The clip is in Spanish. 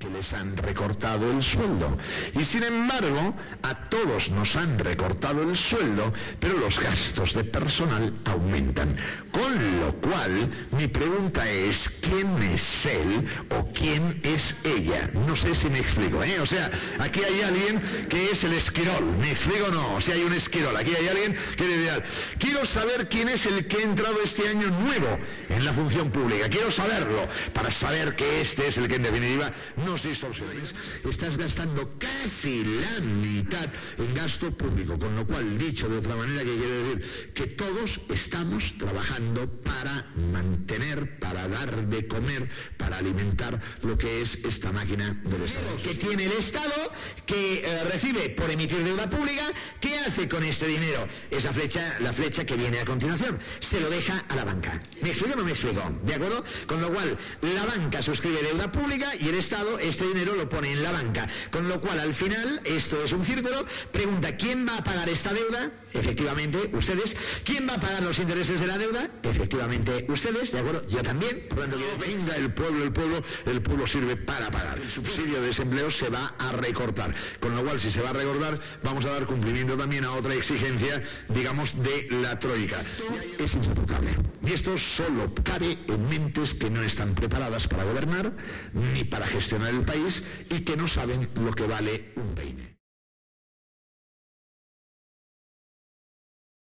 que les han recortado el sueldo. Y sin embargo, a todos nos han recortado el sueldo, pero los gastos de personal aumentan. Con lo cual, mi pregunta es, ¿quién es él o quién es ella? No sé si me explico, ¿eh? O sea, aquí hay alguien que es el Esquirol, ¿me explico o no? O sea, hay un Esquirol, aquí hay alguien que es ideal. Quiero saber quién es el que ha entrado este año nuevo en la función pública. Quiero saberlo, para saber que este es el que en definitiva nos distorsiones. Estás gastando casi la mitad en gasto público, con lo cual, dicho de otra manera, que quiere decir que todos estamos trabajando para mantener, para dar de comer, para alimentar lo que es esta máquina del Estado. Que tiene el Estado, que recibe por emitir deuda pública. ¿Qué hace con este dinero? Esa flecha, la flecha que viene a continuación, se lo deja a la banca. ¿Me explico o no me explico? ¿De acuerdo? Con lo cual, la banca suscribe deuda pública y el Estado este dinero lo pone en la banca. Con lo cual, al final, esto es un círculo. Pregunta, ¿quién va a pagar esta deuda? Efectivamente, ustedes. ¿Quién va a pagar los intereses de la deuda? Efectivamente, ustedes. ¿De acuerdo? Yo también. Por lo tanto, que venga el pueblo sirve para pagar. El subsidio de desempleo se va a recortar. Con lo cual, si se va a recortar, vamos a dar cumplimiento también a otra exigencia, digamos, de la troika. Es insoportable. Y esto solo cabe en mentes que no están preparadas para gobernar ni para gestionar el país y que no saben lo que vale un peine.